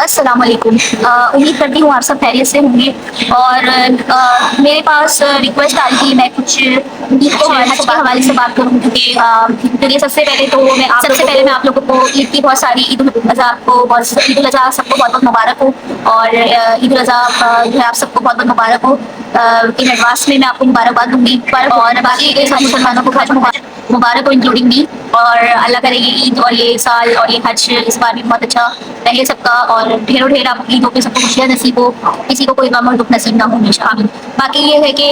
अस्सलाम वालेकुम। उम्मीद करती हूँ आप सब खैरियत से होंगे। और मेरे पास रिक्वेस्ट आई थी, मैं कुछ ईद के हवाले से बात करूँ, क्योंकि सबसे पहले तो मैं आप लोगों को ईद की बहुत सारी ईद उल अज़हा को बहुत ईद उल अज़हा सबको बहुत बहुत मुबारक हो। और ईद उल अज़हा जो है आप सबको बहुत बहुत मुबारक हो। इन एडवांस में मैं आपको मुबारकबाद दूंगी। और बाकी के सभी मुसलमानों को हज मुबारक हो, इंक्लूडिंग मी। और अल्लाह करे ये ईद और ये साल और ये हज इस बार भी बहुत अच्छा रहे सबका, और ढेरों ढेर आप ईदों पे सबको खुशियाँ नसीब हो, किसी को कोई गम और दुख नसीब ना हो हमेशा, आमीन। बाकी ये है कि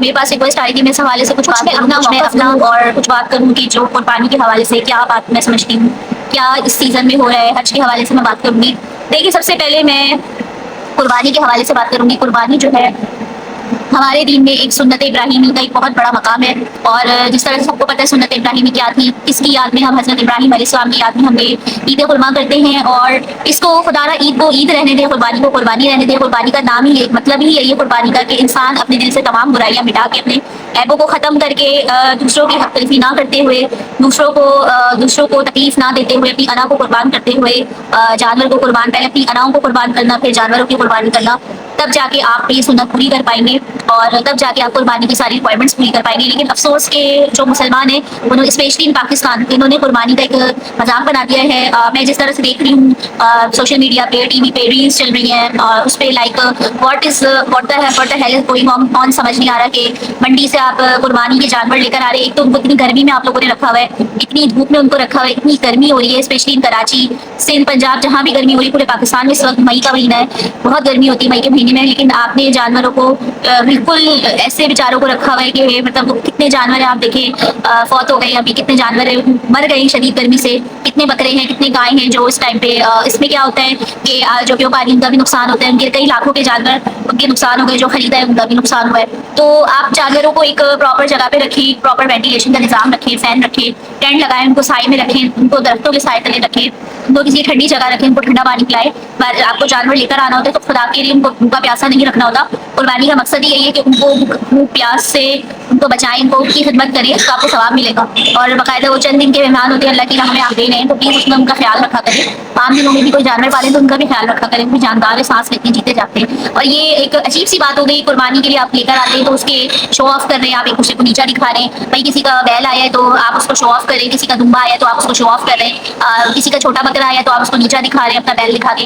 मेरे पास रिक्वेस्ट आई थी, मैं इस हवाले से कुछ बात अपना और कुछ बात करूँ कि जो कुर्बानी के हवाले से क्या बात मैं समझती हूँ, क्या इस सीज़न में हो रहा है, हज के हवाले से मैं बात करूँगी। देखिए, सबसे पहले मैं कुर्बानी के हवाले से बात करूँगी। कुर्बानी जो है हमारे दीन में एक सुन्नत इब्राहिमी का एक बहुत बड़ा मकाम है। और जिस तरह से सबको पता है सुन्नत इब्राहिमी क्या थी, इसकी याद में हम हज़रत इब्राहिम अलैहिस्सलाम की याद में हम ये ईद कुर्बान करते हैं। और इसको खुदारा ईद को ईद रहने दे, कुर्बानी को कुर्बानी रहने दे। कुर्बानी का नाम ही एक मतलब ही है ये कुर्बानी का, कि इंसान अपने दिल से तमाम बुराइयां मिटा के, अपने ऐबों को ख़त्म करके, दूसरों की हक तलफी ना करते हुए, दूसरों को तकलीफ ना देते हुए, अपनी अना को कुर्बान करते हुए, जानवर को कुर्बान, पहले अपनी अनाओं को कुर्बान करना, फिर जानवरों की कुर्बानी करना, तब जाके आप ये सुन्नत पूरी कर पाएंगे और तब जाके आप कुर्बानी की सारी रिक्वायरमेंट्स पूरी कर पाएंगे। लेकिन अफसोस के जो मुसलमान हैं, उन्होंने स्पेशली इन पाकिस्तान, इन्होंने कुर्बानी का एक मजाक बना दिया है। मैं जिस तरह से देख रही हूँ सोशल मीडिया पे, टीवी पे रील्स चल रही हैं, उस पर like what the hell is going on, समझ नहीं आ रहा कि मंडी से आप कुर्बानी के जानवर लेकर आ रहे हैं। एक तो उनको इतनी गर्मी में आप लोगों ने रखा हुआ है, इतनी धूप में उनको रखा हुआ है, इतनी गर्मी हो रही है, स्पेशली इन कराची, सिंध, पंजाब, जहाँ भी गर्मी हो रही है। पूरे पाकिस्तान में इस वक्त मई का महीना है, बहुत गर्मी होती है मई के महीने में, लेकिन आपने जानवरों को बिल्कुल ऐसे बेचारों को रखा हुआ है कि मतलब कितने जानवर हैं आप देखें, फौत हो गए, अभी कितने जानवर मर गए शदीद गर्मी से, कितने बकरे हैं, कितने गाय हैं जो इस टाइम पे, इसमें क्या होता है कि जो व्यापारी, उनका भी नुकसान होता है, उनके कई लाखों के जानवर, उनके नुकसान हो गए, जो खरीदा है उनका भी नुकसान हुआ है। तो आप जानवरों को एक प्रॉपर जगह पे रखें, प्रॉपर वेंटिलेशन का निजाम रखें, फैन रखें, टेंट लगाएं, उनको साए में रखें, उनको दरख्तों के साए तले रखें, उनको किसी ठंडी जगह रखें, उनको ठंडा पानी पिलाएं। आपको जानवर लेकर आना होता है तो खुदा के लिए उनको भूखा प्यासा नहीं रखना होता। कुर्बानी का मकसद ही यही है कि उनको भूख प्यास से उनको बचाएं, उनको उनकी खिदमत करें, तो आपको सवाब मिलेगा। और बाकायदा वो चंद दिन के मेहमान होते हैं, अल्लाह की राह में आप दे रहे हैं, तो प्लीज़ उसमें उनका ख्याल रखा करें। आम दिनों में भी कोई जानवर पालें तो उनका भी ख्याल रखा करें, उनकी जानदार सांस लेते हैं, जीते जाते हैं। और ये एक अजीब सी बात हो गई, कुर्बानी के लिए आप लेकर आते हैं तो उसके शो ऑफ कर रहे हैं, आप एक दूसरे को नीचा दिखा रहे हैं। भाई किसी का बैल आया है तो आप उसको शो ऑफ करें, किसी का दुम्बा आया है तो आप उसको शो ऑफ कर रहे हैं, किसी का छोटा बकरा आया है तो आप उसको नीचा दिखा रहे हैं अपना बैल दिखा के,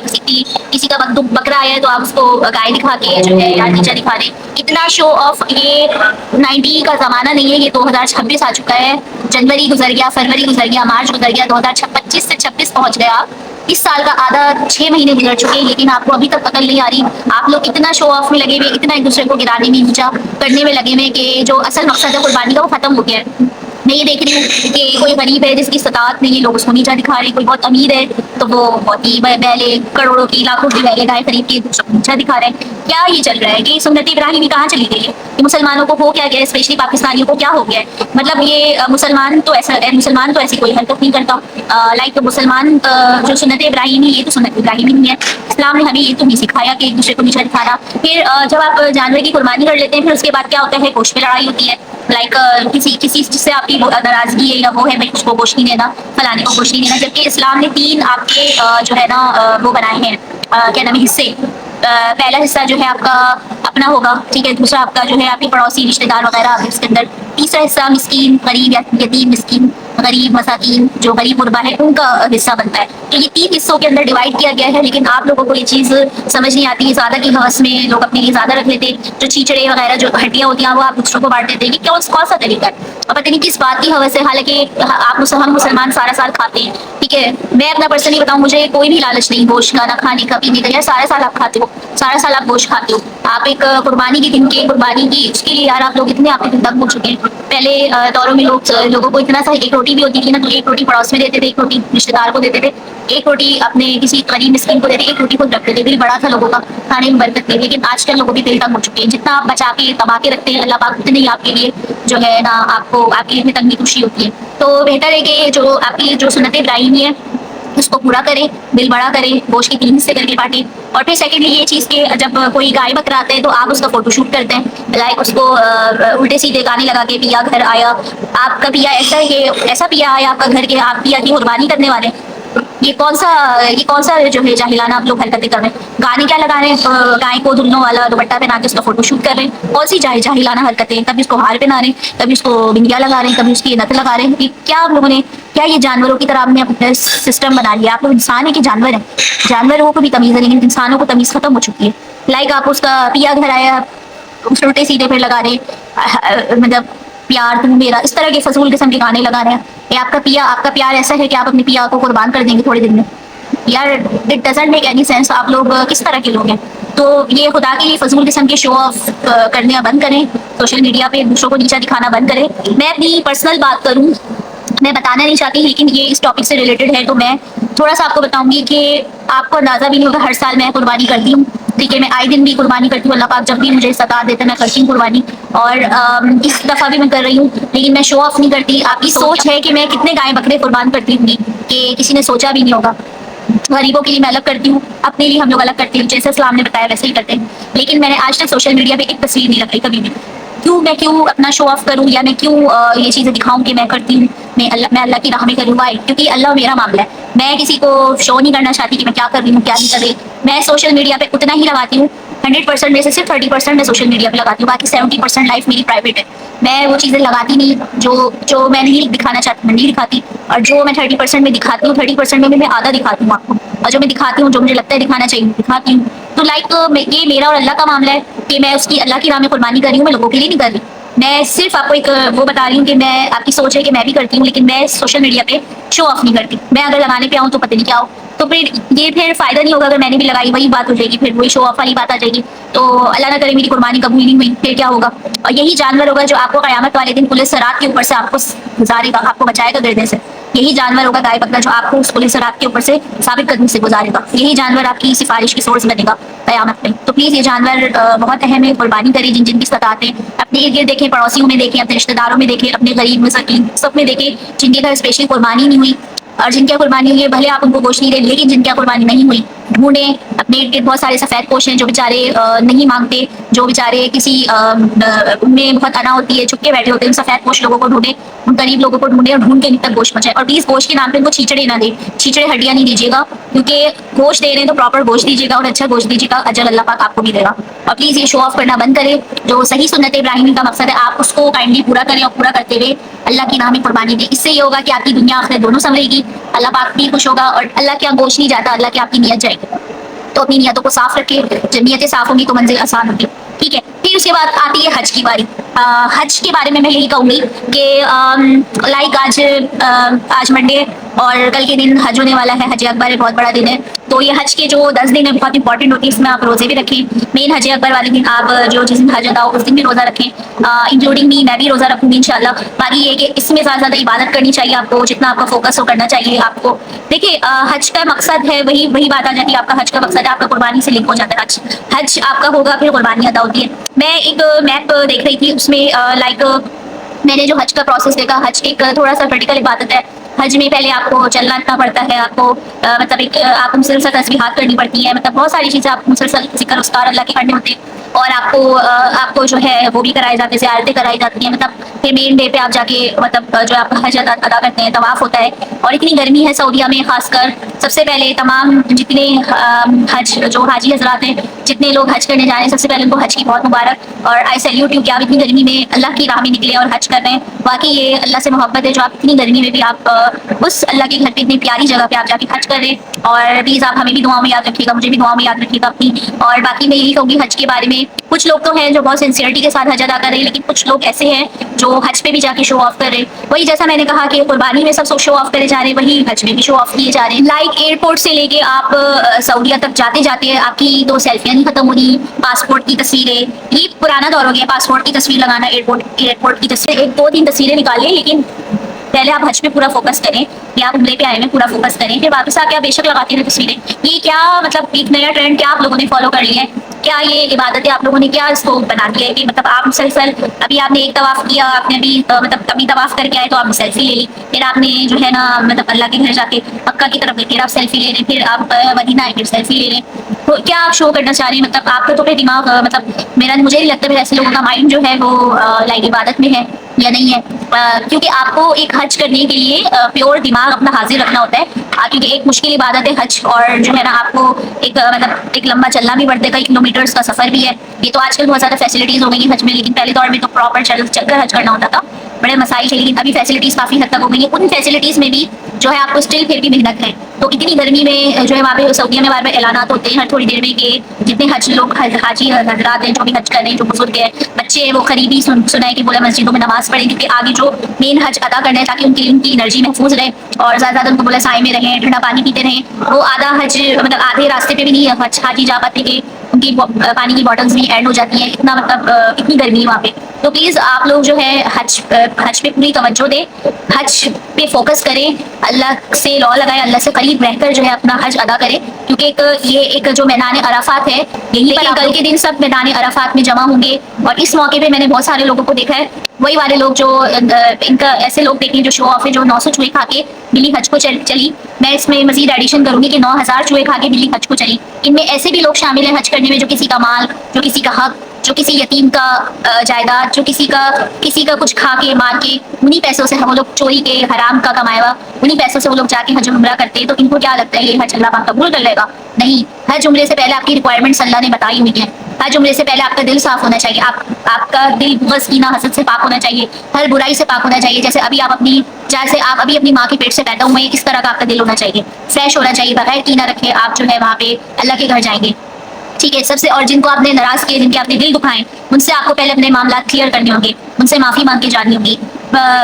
किसी का बकरा आया है तो आप उसको गाय दिखा के जो है यार नीचा दिखा रहे हैं। इतना शो ऑफ, ये 90 का जमाना नहीं है, ये 2026 आ चुका है। जनवरी गुजर गया, फरवरी गुजर गया, मार्च गुजर गया, 2025 से 26 पहुंच गया। इस साल का आधा 6 महीने गुजर चुके हैं, लेकिन आपको अभी तक अकल नहीं आ रही। आप लोग इतना शो ऑफ में लगे हुए, इतना एक दूसरे को गिराने में, नीचा करने में लगे हुए कि जो असल मकसद है कुर्बानी का वो खत्म हो गया है। मैं ये देख रही हूँ कि कोई गरीब है जिसकी इस्तात नहीं है, लोग उसको नीचा दिखा रहे हैं। कोई बहुत अमीर है तो वो बहुत ही बैले, करोड़ों की, लाखों की बैले गाय खरीद के उसको नीचा दिखा रहे हैं। क्या ये चल रहा है कि सुन्नत इब्राहिमी कहाँ चली गई है? कि मुसलमानों को हो क्या गया है, स्पेशली पाकिस्तानियों को क्या हो गया है? मतलब ये मुसलमान तो ऐसी कोई हरकत नहीं करता। लाइक मुसलमान जो सुन्नत इब्राहिमी, ये तो सुन्नत इब्राहिमी नहीं है। इस्लाम ने हमें ये तो नहीं सिखाया कि एक दूसरे को नीचा दिखाना। फिर जब आप जानवर की कुर्बानी कर लेते हैं, फिर उसके बाद क्या होता है, गोश्त पे लड़ाई होती है। लाइक किसी जिससे आपकी नाराजगी है या वो है, भाई उसको गोश्त नहीं देना, फलाने को गोश्त नहीं देना। जबकि इस्लाम ने 3 आपके जो है ना वो बनाए हैं, क्या नाम है, हिस्से। पहला हिस्सा जो है आपका अपना होगा, ठीक है, दूसरा आपका जो है आपके पड़ोसी रिश्तेदार वगैरह इसके अंदर, तीसरा हिस्सा मिस्कीन, गरीब या यतीम, मिस्कीन, गरीब, मसाकीन, जो गरीब गुरबा है उनका हिस्सा बनता है। तो ये 3 हिस्सों के अंदर डिवाइड किया गया है। लेकिन आप लोगों को ये चीज़ समझ नहीं आती है, ज़्यादा की हवस में लोग अपने लिए ज़्यादा रख लेते, जो चीचड़े वगैरह जो हड्डियाँ होती हैं वो आप दूसरों को बांट देते हैं। कि कौन सा तरीका है, और पता नहीं किस बात की हवस है। हालांकि हम मुसलमान सारा साल खाते हैं, ठीक है। मैं अपना पर्सनली बताऊँ, मुझे कोई भी लालच नहीं गोश्त का, ना खाने का, पीने का। यार सारा साल आप खाते हो, सारा साल आप गोश्त खाते हो। आप एक कुर्बानी के दिन के कुर्बानी की उसके लिए यार आप लोग इतने आपके दिन तक हो चुके हैं। पहले दौरों में लोगों को इतना सा एक रोटी भी होती थी ना, तो एक रोटी पड़ोस में देते थे, एक रोटी रिश्तेदार को देते थे, एक रोटी अपने किसी गरीब मिस्किन को देते, एक रोटी खुद रखते थे। दिल बड़ा था लोगों का, खाने में बरकत थी। लेकिन आजकल लोगों की दिल तंग हो चुके हैं। जितना आप बचा के दबा के रखते हैं, अल्लाह पाक उतने ही आपके लिए जो है ना, आपको आपकी लिए तंगी खुशी होती है। तो बेहतर है कि जो आपकी जो सुन्नत इब्राहिमी है उसको पूरा करें, दिल बड़ा करें, गोश्त के 3 हिस्से करके बांटें। और फिर सेकेंडली ये चीज़ कि जब कोई गाय बकरा आता है तो आप उसका फोटोशूट करते हैं, लाइक उसको उल्टे सीधे गाने लगा के, पिया घर आया, आपका पिया ऐसा है कि ऐसा पिया आया आपका घर के, आप पिया की कुर्बानी करने वाले। ये कौन सा जो है जाहिलाना आप लोग हरकतें कर रहे हैं। गाने क्या लगा रहे हैं, गाय को दुल्हनों वाला दुपट्टा पहना के उसका फोटो शूट कर रहे हैं। कौन सी जाहिलाना हरकतें, कभी उसको हार पहना रहे हैं, कभी उसको बिंदिया लगा रहे हैं, कभी उसकी नथ लगा रहे हैं। ये क्या आप लोगों ने, क्या ये जानवरों की तरह आपने अपना सिस्टम बना लिया। आप लोग इंसान है कि जानवर है। जानवरों को भी तमीज है, लेकिन इंसानों को तमीज खत्म हो चुकी है। लाइक आप उसका पिया घर आया, उस उल्टे सीधे पे लगा रहे मतलब प्यार तू मेरा, इस तरह के फजूल किस्म के गाने लगा रहे हैं। ये आपका प्यार ऐसा है कि आप अपने पिया को कुर्बान कर देंगे थोड़े दिन में। यार it doesn't make any sense. आप लोग किस तरह के लोग हैं। तो ये खुदा के लिए फजूल किस्म के शो ऑफ करने बंद करें। सोशल मीडिया पे दूसरों को नीचा दिखाना बंद करें। मैं अपनी पर्सनल बात करूं, मैं बताना नहीं चाहती, लेकिन ये इस टॉपिक से रिलेटेड है तो मैं थोड़ा सा आपको बताऊंगी कि आपको अंदाजा भी नहीं होगा। हर साल मैं कुर्बानी करती हूँ, ठीक है। मैं आए दिन भी कुर्बानी करती हूँ। अल्लाह पाक जब भी मुझे सता देते मैं करती हूँ कुर्बानी। और इस दफा भी मैं कर रही हूँ, लेकिन मैं शो ऑफ नहीं करती। आपकी सोच है कि मैं कितने गाय बकरे कुर्बान करती हूँ कि किसी ने सोचा भी नहीं होगा। गरीबों के लिए मैं अलग करती हूँ, अपने लिए हम लोग अलग करते हैं, जैसे इस्लाम ने बताया वैसे ही करते हैं। लेकिन मैंने आज तक सोशल मीडिया पे एक तस्वीर नहीं लगाई कभी भी। मैं क्यों अपना शो ऑफ करूँ, या मैं क्यों ये चीजें दिखाऊं कि मैं करती हूँ। मैं अल्लाह की राह में करूँ। वाई? क्योंकि अल्लाह मेरा मामला है। मैं किसी को शो नहीं करना चाहती कि मैं क्या कर रही हूँ क्या नहीं कर रही। मैं सोशल मीडिया पे उतना ही लगाती हूँ। 100% में से सिर्फ 30% मैं सोशल मीडिया पे लगाती हूँ, बाकी 70% लाइफ मेरी प्राइवेट है। मैं वो चीजें लगाती नहीं जो जो मैं नहीं दिखाना चाहती, मैं नहीं दिखाती। और जो मैं 30% में दिखाती हूँ, 30% में मैं आधा दिखाती हूँ आपको। और जो मैं दिखाती हूँ, जो मुझे लगता है दिखाना चाहिए, दिखाती हूँ। तो लाइक ये मेरा और अल्लाह का मामला है कि मैं उसकी अल्लाह की राह में कुर्बानी कर रही हूँ, मैं लोगों के लिए नहीं कर रही। मैं सिर्फ आपको एक वो बता रही हूँ कि मैं, आपकी सोच है कि मैं भी करती हूँ, लेकिन मैं सोशल मीडिया पे शो ऑफ नहीं करती। मैं अगर लगाने पे आऊँ तो पता नहीं क्या हो। तो फिर फायदा नहीं होगा। अगर मैंने भी लगाई वही बात हो जाएगी, फिर वही शो ऑफ वाली बात आ जाएगी। तो अल्लाह ना करे मेरी कुर्बानी कबूल नहीं हुई, फिर क्या होगा। और यही जानवर होगा जो आपको कयामत वाले दिन पुलिस सरात के ऊपर से आपको गुजारेगा, आपको बचाएगा गिरने से। यही जानवर होगा गाय बकरा जो आपको उस पुलिस सरात के ऊपर से साबित कदमी से गुजारेगा। यही जानवर आपकी सिफारिश की सोर्स बनेगा कयामत में। तो प्लीज ये जानवर बहुत अहम है। कुर्बानी करें जिन जिन की सताते हैं। अपने इर्द गिर्द देखें, पड़ोसियों में देखें, अपने रिश्तेदारों में देखें, अपने गरीब मसाकीन सब में देखें जिनके घर स्पेशल कुर्बानी नहीं हुई। और जिनकी कुर्बानी हुई है भले आप उनको गोश्त नहीं दें, लेकिन जिनकी कुर्बानी नहीं हुई ढूंढें। अपने इर्द गिर्द बहुत सारे सफेद पोश हैं जो बेचारे नहीं मांगते, जो बेचारे किसी उनमें बहुत अना होती है, छुपके बैठे होते हैं। उन सफेद पोश लोगों को ढूंढे, उन गरीब लोगों को ढूंढे और ढूंढ के इनक तक गोश्त पहुंचाए। और प्लीज गोश्त के नाम पे उनको छीचड़े ना दे, छीचड़े हड्डियां नहीं दीजिएगा। क्योंकि गोश्त दे रहे हैं तो प्रॉपर गोश्त दीजिएगा और अच्छा गोश्त दीजिएगा, अजर अल्लाह पाक आपको भी देगा। और प्लीज ये शो ऑफ करना बंद करें। जो सही सुन्नत इब्राहिमी का मकसद है आप उसको काइंडली पूरा करें, और पूरा करते हुए अल्लाह की राह में कुर्बानी दें। इससे ये होगा कि आपकी दुनिया आखिरत दोनों संभलेगी, अल्लाह पाक भी खुश होगा। और अल्लाह के यहाँ गोश्त नहीं जाता, अल्लाह की आपकी नियत जाएगी। तो अपनी नियतों को साफ रखें। जब नियतें साफ होंगी तो मंजिल आसान होगी, ठीक है। फिर उसके बाद आती है हज की बारी। हज के बारे में मैं यही कहूंगी कि लाइक आज मंडे और कल के दिन हज होने वाला है। हज अकबर बहुत बड़ा दिन है। तो ये हज के जो 10 दिन है बहुत इंपॉर्टेंट होती है। इसमें आप रोजे भी रखें। मेन हज अकबर वाले दिन आप जो जिस दिन हज अदा हो उस दिन भी रोजा रखें, इंक्लूडिंग मी, मैं भी रोजा रखूंगी इंशाल्लाह। बाकी ये कि इसमें ज्यादा इबादत करनी चाहिए आपको, जितना आपका फोकस हो करना चाहिए आपको। देखिए हज का मकसद है, वही वही बात आ जाती है। आपका हज का मकसद है, आपका कुर्बानी से लिंक हो जाता है। हज आपका होगा फिर कुर्बानी अदा होती है। मैं एक मैप देख रही थी, उसमें लाइक मैंने जो हज का प्रोसेस देखा, हज एक थोड़ा सा वर्टिकल इबादत है। हज में पहले आपको चलना इतना पड़ता है, आपको मतलब एक आपको मुसलसल तस्बीहात करनी पड़ती है, मतलब बहुत सारी चीजें आप मुसलसल जिक्र उसकार अल्लाह के करने होते हैं। और आपको जो है वो भी कराए जाते हैं, ज़ियारतें कराई जाती हैं। मतलब फिर मेन डे पे आप जाके मतलब जो आप हज अदा करते हैं, तवाफ होता है। और इतनी गर्मी है सऊदीया में खासकर, सबसे पहले तमाम जितने हज जो हाजी हजरात हैं, जितने लोग हज करने जा रहे हैं, सबसे पहले उनको हज की बहुत मुबारक। और आई सैल्यूट यू कि आप इतनी गर्मी में अल्लाह की राह में निकले और हज कर रहे हैं। बाकी ये अल्लाह से मोहब्बत है जो आप इतनी गर्मी में भी आप उस अल्लाह के घर पे इतनी प्यारी जगह पे आप जाके हज कर रहे हैं। और प्लीज आप हमें भी दुआओं में याद रखिएगा, मुझे भी दुआओं में याद रखिएगा अपनी। और बाकी मैं यही कहूँगी हज के बारे में, कुछ लोग तो हैं जो बहुत सिंसियरिटी के साथ हज अदा कर रहे हैं, लेकिन कुछ लोग ऐसे हैं जो हज पे भी जाके शो ऑफ कर रहे हैं। वही जैसा मैंने कहा कि कुर्बानी में सब शो ऑफ करे जा रहे हैं, वही हज में भी शो ऑफ किए जा रहे हैं। लाइक एयरपोर्ट से लेके आप सऊदीया तक जाते जाते आपकी तो सेल्फियां नहीं खत्म होनी, पासपोर्ट की तस्वीरें। ये पुराना दौर हो गया पासपोर्ट की तस्वीर लगाना, एयरपोर्ट की तस्वीर, एक दो तीन तस्वीरें निकालें, लेकिन पहले आप हज पे पूरा फोकस करें, या आप उम्रे पे आए में पूरा फोकस करें, फिर वापस आके आप बेशक लगाते हैं तस्वीरें। ये क्या मतलब एक नया ट्रेंड क्या आप लोगों ने फॉलो कर लिया है? क्या ये इबादत है आप लोगों ने क्या इसको बना दिया है कि मतलब आप मुसलसल अभी आपने एक तवाफ किया, आपने अभी मतलब कभी तवाफ करके आए तो आपने सेल्फी ले ली, फिर आपने जो है ना मतलब अल्लाह के घर जाके मक्का की तरफ गए फिर आप सेल्फी ले रहे, फिर आप मदीना आए फिर सेल्फी ले रहे। तो क्या आप शो करना चाह रहे हैं? मतलब आपका तो फिर दिमाग मतलब मुझे नहीं लगता मेरा ऐसे लोगों का माइंड जो है वो लाइक इबादत में है। या नहीं है। क्योंकि आपको एक हज करने के लिए प्योर दिमाग अपना हाजिर रखना होता है, क्योंकि एक मुश्किल इबादत है हज, और जो है ना आपको एक मतलब एक लंबा चलना भी पड़ता है, कई किलोमीटर्स का सफर भी है। ये तो आजकल बहुत ज्यादा फैसिलिटीज हो गई है हज में, लेकिन पहले दौर में तो प्रॉपर चलकर हज करना होता था, बड़े मसाइल थे। लेकिन अभी फैसिलिटीज काफी हद तक हो गई है, उन फैसिलिटीज में भी जो है आपको स्टिल फिर भी मेहनत है। तो इतनी गर्मी में जो है वहाँ पे सऊदीया में बार बार ऐलानात होते हैं हर थोड़ी देर में कि जितने हज लोग हाजी हजरात हैं, जो भी हज कर रहे हैं, जो बुजुर्ग है, बच्चे हैं, वो करीबी सुनाए कि बोला मस्जिदों में नमाज पढ़ें, क्योंकि आगे जो मेन हज अदा करना है, ताकि उनकी उनकी एनर्जी महफूज रहे और ज्यादा ज्यादा उनको बोला साए में रहें, ठंडा पानी पीते रहें। वो आधा हज मतलब आधे रास्ते पे भी नहीं हज हाजी जा पाते कि उनकी पानी की बॉटल्स भी एंड हो जाती हैं, इतना मतलब इतनी गर्मी है वहाँ पे। तो प्लीज आप लोग जो है हज पे पूरी तवज्जो दें, हज पे फोकस करें, अल्लाह से लौ लगाएं, अल्लाह से करीब रहकर जो है अपना हज अदा करें। क्योंकि ये एक जो मैदान अराफात है, यहीं पर कल के दिन सब मैदान अराफात में जमा होंगे। और इस मौके पे मैंने बहुत सारे लोगों को देखा है, वही वाले लोग जो इनका ऐसे लोग देखें जो शो ऑफ है, जो 900 चूहे खा के बिल्ली हज को चली। मैं इसमें मजीद एडिशन करूंगी कि 9000 चूहे खा के बिल्ली हज को चली। इनमें ऐसे भी लोग शामिल हैं हज करने में, जो किसी का माल, जो किसी का हक, जो किसी यतीम का जायदाद, जो किसी का कुछ खा के मार के उन्हीं पैसों से वो लोग चोरी के हराम का कमाया हुआ उन्हीं पैसों से वो लोग जाके हज उम्रा करते हैं। तो इनको क्या लगता है ये हज अल्लाह पाक कबूल कर लेगा? नहीं। हज उम्रे से पहले आपकी रिक्वायरमेंट्स अल्लाह ने बताई हुई है। हज उम्रे से पहले आपका दिल साफ होना चाहिए, आपका दिल बुग़्ज़ कीना हसद से पाक होना चाहिए, हर बुराई से पाक होना चाहिए। जैसे आप अभी अपनी माँ के पेट से पैदा हुए हैं, इस तरह का आपका दिल होना चाहिए, फ्रेश होना चाहिए, बगैर कीना रखे आप जो है वहाँ पे अल्लाह के घर जाएंगे। ठीक है, सबसे और जिनको आपने नाराज किए, जिनके आपने दिल दुखाए, उनसे आपको पहले अपने मामला क्लियर करने होंगे, उनसे माफी मांग के जानी होगी।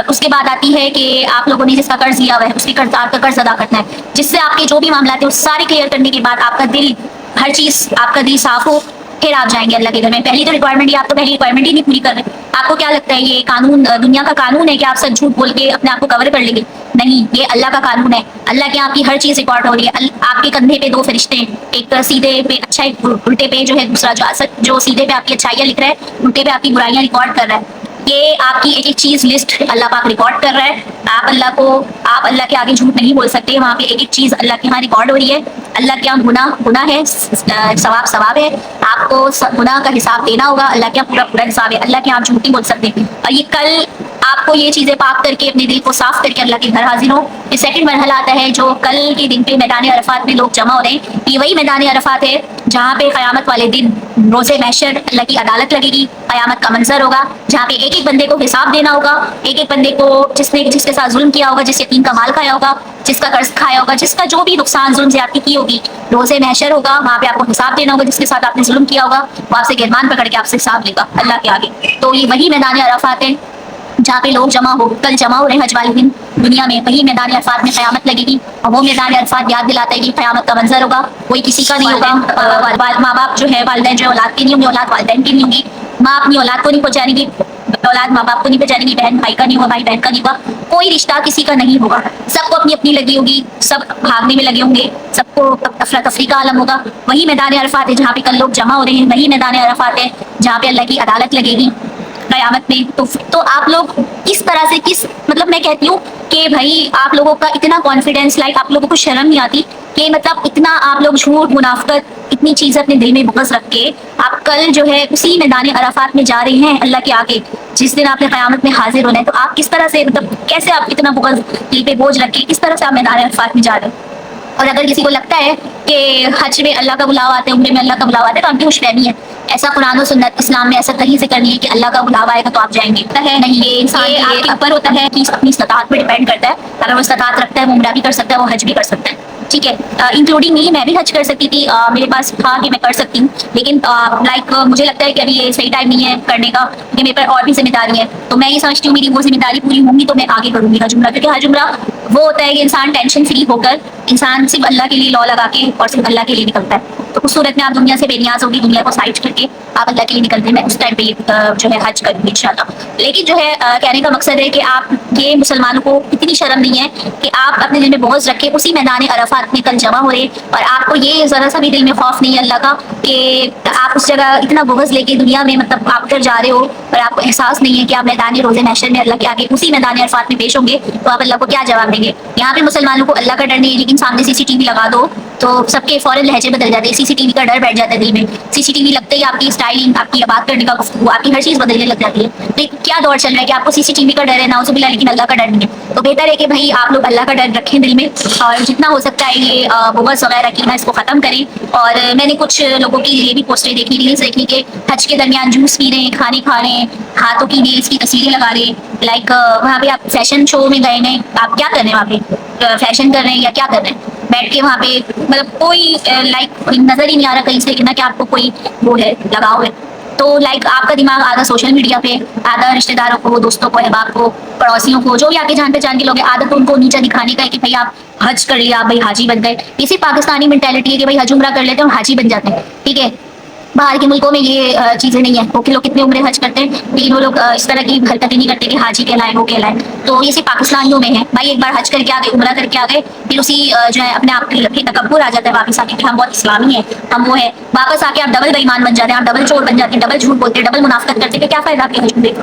उसके बाद आती है कि आप लोगों ने जिसका कर्ज लिया हुआ है उसकी आपका कर्ज अदा करना है, जिससे आपके जो भी मामला थे वो सारे क्लियर करने के बाद आपका दिल, हर चीज आपका दिल साफ हो, फिर आप जाएंगे अल्लाह के घर में। पहली तो रिक्वायरमेंट आप तो पहली रिक्वायरमेंट ही नहीं पूरी कर रहे। आपको क्या लगता है ये कानून दुनिया का कानून है कि आप सब झूठ बोल के अपने आप को कवर कर लेंगे? नहीं, ये अल्लाह का कानून है। अल्लाह के आपकी हर चीज रिकॉर्ड हो रही है। आपके कंधे पे 2 फरिश्ते, एक सीधे पे अच्छा, एक उल्टे पे जो है दूसरा, जो सीधे पे आपकी अच्छाइयाँ लिख रहा है, उल्टे पे आपकी बुराइयां रिकॉर्ड कर रहा है। ये आपकी एक एक चीज लिस्ट अल्लाह पाक रिकॉर्ड कर रहा है। आप अल्लाह के आगे झूठ नहीं बोल सकते। वहाँ पे एक एक चीज अल्लाह के यहाँ रिकॉर्ड हो रही है। अल्लाह के यहाँ गुनाह है, सवाब है। आपको गुनाह का हिसाब देना होगा। अल्लाह के यहाँ पूरा पूरा हिसाब है। अल्लाह के यहाँ आप झूठ नहीं बोल सकते। और ये कल आपको ये चीजें पाक करके अपने दिल को साफ करके अल्लाह के घर हाजिर हो। ये सेकंड मरहला आता है जो कल के दिन पे मैदान अरफात में लोग जमा हो रहे हैं। ये वही मैदान अरफात है जहाँ पे क़यामत वाले दिन रोज़े महशर अल्लाह की अदालत लगेगी। क़यामत का मंजर होगा जहाँ पे एक एक बंदे को हिसाब देना होगा, एक एक बंदे को जिसके साथ जुल्म किया होगा, जिस यतीम का माल खाया होगा, जिसका कर्ज खाया होगा, जिसका जो भी नुकसान जुल्म ज्यादती की होगी, रोज़े महशर होगा। वहाँ पे आपको हिसाब देना होगा। जिसके साथ आपने जुल्म किया होगा वो आपसे गिरबान पकड़ के आपसे हिसाब लेगा अल्लाह के आगे। तो ये वही मैदान अरफात है जहाँ पे लोग कल जमा हो रहे हैं हज वाले दिन दुनिया में। वही मैदान अरफात में क़यामत लगेगी। और वो मैदान अरफात याद दिलाता है कि क़यामत का मंजर होगा, कोई किसी का नहीं होगा। माँ बाप जो है, वालिदैन जो औलाद की नहीं होंगी, औलाद वालिदैन की नहीं होंगी। माँ अपनी औलाद को नहीं पहुँचाएगी, औलाद माँ बाप को नहीं पहचानेगी, बहन भाई का नहीं होगा, भाई बहन का नहीं होगा, कोई रिश्ता किसी का नहीं होगा। सबको अपनी अपनी लगी होगी, सब भागने में लगे होंगे, सबको अफरा तफरी का आलम होगा। वही मैदान अरफात है जहाँ पे कल लोग जमा हो रहे हैं। वही मैदान अरफात है जहाँ पे अल्लाह की अदालत लगेगी क़यामत में। तो आप लोग इस तरह से मतलब मैं कहती हूँ कि भाई आप लोगों का इतना कॉन्फिडेंस, लाइक आप लोगों को शर्म नहीं आती कि मतलब इतना आप लोग झूठ, मुनाफिकत, इतनी चीज़ें अपने दिल में बुग़्ज़ रख के आप कल जो है उसी मैदान अरफात में जा रहे हैं अल्लाह के आगे, जिस दिन आपने क़यामत में हाजिर होना है। तो आप किस तरह से, मतलब कैसे आप इतना बुग़्ज़ दिल पे बोझ रख के किस तरह से आप मैदान अरफात में जा रहे हैं? और अगर किसी को लगता है कि हज में अल्लाह का बुलावा आता है, उम्रे में अल्लाह का बुलावा आता है, तो आपकी खुशफहमी है। ऐसा कुरान और सुन्नत इस्लाम में ऐसा कहीं से करनी है कि अल्लाह का बुलावा आएगा तो आप जाएंगे है नहीं। ये इंसान के ऊपर होता है कि अपनी इस्तात पर डिपेंड करता है। अगर वो इस्तात रखता है वो उम्रा भी कर सकता है, वो हज भी कर सकता है। ठीक है, इंक्लूडिंग मी, मैं भी हज कर सकती थी। मेरे पास था कि मैं कर सकती हूँ, लेकिन मुझे लगता है कि अभी ये सही टाइम नहीं है करने का, क्योंकि मेरे पर और भी जिम्मेदारी है। तो मैं ये समझती हूँ मेरी वो जिम्मेदारी पूरी होंगी तो मैं आगे करूँगी हज उम्रा। क्योंकि हज उम्रा वो होता है कि इंसान टेंशन फ्री होकर, इंसान सिर्फ अल्लाह के लिए लौ लगा के और सिर्फ अल्लाह के लिए निकलता है। तो उस सूरत में आप दुनिया से बेनियाज होगी, दुनिया को साइड करके आप अल्लाह के लिए निकलते हैं। मैं उस टाइम पे जो है हज करूँगी इंशाल्लाह। लेकिन जो है कहने का मकसद है कि आप ये मुसलमानों को इतनी शर्म नहीं है कि आप अपने दिल में बोझ रखे उसी मैदान अरफात में कल जमा हो रहे, और आपको ये जरा सा भी दिल में खौफ नहीं है अल्लाह का कि आप उस जगह इतना बुग़्ज़ लेके दुनिया में, मतलब आप उधर जा रहे हो और आपको एहसास नहीं है कि आप मैदान रोज़े महशर में अल्लाह के आगे उसी मैदान अरफात में पेश होंगे, तो आप अल्लाह को क्या जवाब देंगे? यहाँ पे मुसलमानों को अल्लाह का डर नहीं है, लेकिन सामने CCTV लगा दो तो सबके फौरन लहजे बदल जाते हैं, सीसीटीवी का डर बैठ जाता है दिल में। सीसीटीवी लगते ही आपकी स्टाइलिंग, आपकी बात करने का गुफ्तगू, आपकी हर चीज़ बदलने लग जाती है। तो क्या दौर चल रहा है कि आपको सीसीटीवी का डर है, नाउज़ुबिल्लाह, लेकिन अल्लाह का डर नहीं है। तो बेहतर है कि भाई आप लोग अल्लाह का डर रखें दिल में, और जितना हो सकता है ये बुग़्ज़ वगैरह की ना, इसको ख़त्म करें। और मैंने कुछ लोगों की ये भी पोस्टें देखी, रील्स देखी कि हज के दरमियान जूस पी रहे हैं, खाने खा रहे हैं, हाथों की नेल्स की तस्वीरें लगा रहे हैं। लाइक वहाँ पे आप फैशन शो में गए हैं, आप क्या कर रहे हैं वहाँ पे? फैशन कर रहे हैं या क्या कर रहे हैं बैठ के वहाँ पे? मतलब कोई लाइक नजर ही नहीं आ रहा कहीं से कि ना कि आपको कोई वो है, लगाव है। तो लाइक आपका दिमाग आधा सोशल मीडिया पे, आधा रिश्तेदारों को, दोस्तों को, अहबाब को, पड़ोसियों को, जो भी आपके जान पहचान के लोग हैं, आदत उनको नीचा दिखाने का है कि भाई आप हज कर लिया, आप भाई हाजी बन गए। ये सिर्फ पाकिस्तानी मेंटेलिटी है कि भाई हज उम्रा कर लेते हैं और हाजी बन जाते हैं, ठीक है। बाहर के मुल्कों में ये चीज़ें नहीं है। वो के लोग कितने उम्र हज करते हैं, लेकिन वो लोग इस तरह की हरकतें नहीं करते कि हाजी कहलाए, वो कहलाए। तो ये सिर्फ पाकिस्तानियों में है। भाई एक बार हज करके आ गए, उम्रा करके आ गए, फिर उसी जो है अपने आप के तकब्बुर आ जाता है वापस आके कि हम बहुत इस्लामी हैं, हम वो है। वापस आके आप डबल बेईमान बन जाते हैं, आप डबल चोर बन जाते हैं, डबल झूठ बोलते हैं, डबल मुनाफिकत करते हैं। क्या फायदा आपके हज में?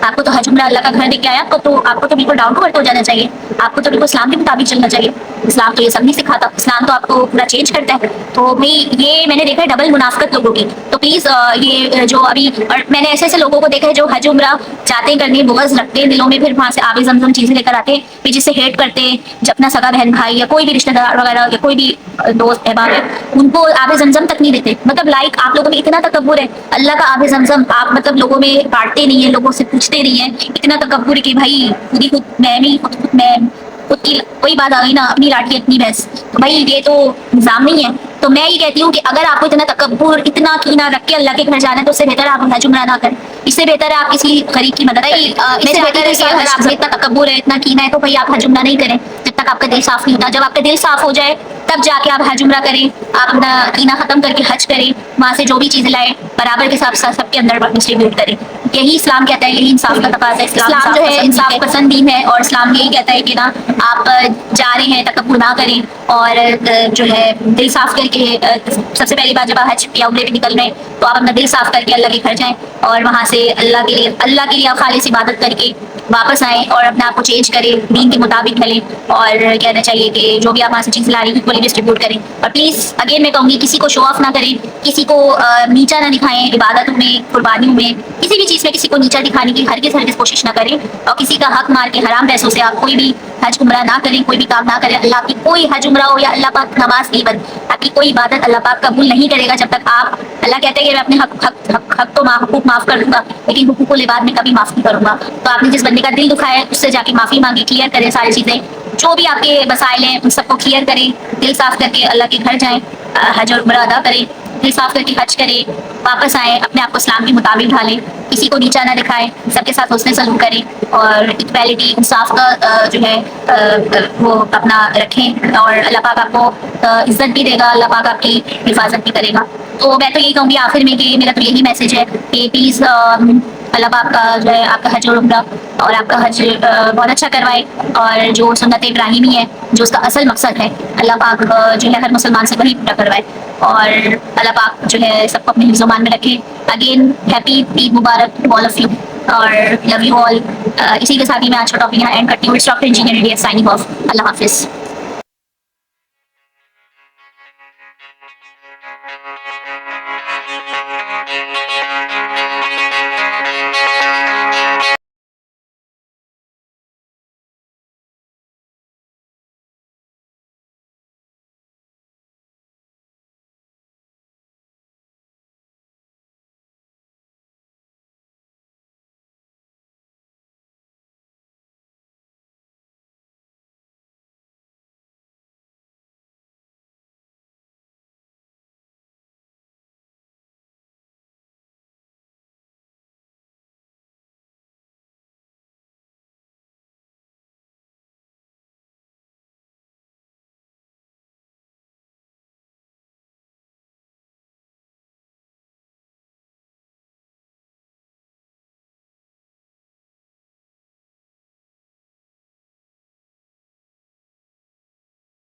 आपको तो हज उम्रा अल्लाह का घर देख के आया, आपको तो बिल्कुल डाउन टू अर्थ हो जाना चाहिए। आपको तो बिल्कुल इस्लाम के मुताबिक चलना चाहिए। इस्लाम तो ये सब नहीं सिखाता, इस्लाम तो आपको पूरा चेंज करता है। तो भाई ये मैंने देखा है डबल मुनाफिकत लोगों की। तो प्लीज़ ये जो अभी, और मैंने ऐसे ऐसे लोगों को देखा है जो हज उम्रा चाहते हैं करने, बुग़्ज़ रखते हैं दिलों में, फिर वहाँ से आबे ज़मज़म चीज़ें लेकर आते हैं, फिर जिससे हेट करते हैं, जब अपना सगा बहन भाई या कोई भी रिश्तेदार वगैरह या कोई भी दोस्त अहबाब है, उनको आबे ज़मज़म तक नहीं देते। मतलब लाइक आप लोगों में इतना तकब्बुर है, अल्लाह का आबे ज़मज़म आप मतलब लोगों में बांटते नहीं है, लोगों से पूछते नहीं है। इतना तकब्बुर कि भाई खुद ही खुद मैं नहीं, खुद मैं खुद की, वही बात आ गई ना, अपनी लाठी अपनी भैंस। तो भाई ये तो निज़ाम नहीं है। तो मैं ये कहती हूँ कि अगर आपको इतना तकब्बुर, इतना कीना रख के अल्लाह के घर जाना है, तो उससे बेहतर आप हज उम्रा ना करें। इससे बेहतर है आप किसी गरीब की मदद करें। इससे बेहतर है कि अगर आपसे इतना तकब्बुर है, इतना कीना है, तो भाई आप हज उम्रा नहीं करें जब तक आपका दिल साफ नहीं होता। जब आपका दिल साफ हो जाए तब जाके आप हज उम्रा करें, आप अपना कीना खत्म करके हज करें, वहाँ से जो भी चीज़ें लाए बराबर के साथ सबके अंदर डिस्ट्रीब्यूट करें। यही इस्लाम कहता है, यही इंसाफ का तकाज़ा है। इस्लाम जो है इंसाफ पसंद दीन है, और इस्लाम यही कहता है कि ना आप जा रहे हैं तकब्बुर ना करें, और जो है दिल साफ करके, सबसे पहली बात जब आप हज या उम्रे पे निकल रहे हैं तो आप अपना दिल साफ करके अल्लाह के घर जाएं, और वहाँ से अल्लाह के लिए आप खालिस इबादत करके वापस आएँ और अपने आप को चेंज करें, दीन के मुताबिक ढलें। और कहना चाहिए कि जो भी आप वहाँ से चीज़ ला रही हैं इक्वली डिस्ट्रीब्यूट करें। और प्लीज़ अगेन मैं कहूँगी, किसी को शो ऑफ ना करें, किसी को नीचा ना दिखाएं, इबादतों में, कुर्बानियों में, किसी भी चीज़ में किसी को नीचा दिखाने की हरगिज़ कोशिश ना करें। और किसी का हक मार के हराम पैसों से आप कोई भी हज उम्रा ना करें, कोई भी काम ना करें। अल्लाह की कोई हज उम्रा हो या अल्लाह पाक नमाज नहीं बन, आपकी कोई इबादत अल्लाह पाक कबूल नहीं करेगा जब तक आप, अल्लाह कहते हैं कि मैं अपने हक तो हुकूक माफ़ कर दूंगा, लेकिन हुकूकुल इबाद में कभी माफ़ नहीं करूंगा। तो आपने जिस बंदे का दिल दुखाया है उससे जाके माफ़ी मांगी, क्लियर करें सारी चीज़ें, जो भी आपके मसाइल हैं उन सबको क्लियर करें, दिल साफ करके अल्लाह के घर जाएँ, हज और उम्रा अदा करें, दिल साफ करके हज करें, वापस आएँ, अपने आप को इस्लाम के मुताबिक ढालें, किसी को नीचा ना दिखाएं, सबके साथ हुस्न सलूक करें, और इक्वालिटी इंसाफ का जो है वो अपना रखें, और अल्लाह पाक आपको इज्जत भी देगा, अल्लाह पाक आपकी हिफाजत भी करेगा। तो मैं तो यही कहूँगी आखिर में कि मेरा तो यही मैसेज है कि प्लीज़ अल्लाह पाक का जो है आपका हज और उम्रा और आपका हज बहुत अच्छा करवाए, और जो सुन्नत इब्राहिमी है, जो उसका असल मकसद है, अल्लाह पाक जो है हर मुसलमान से वही पूरा करवाए, और अल्लाह पाक जो है सबको अपने हिफ्ज़-ओ-मान में रखे। अगेन हैप्पी ईद मुबारक टू ऑल ऑफ यू, और लव यू ऑल। इसी के साथ ही मैं आज का टॉपिक यहाँ एंड करती हूँ। It's doctor engineer signing off. अल्लाह हाफिज़।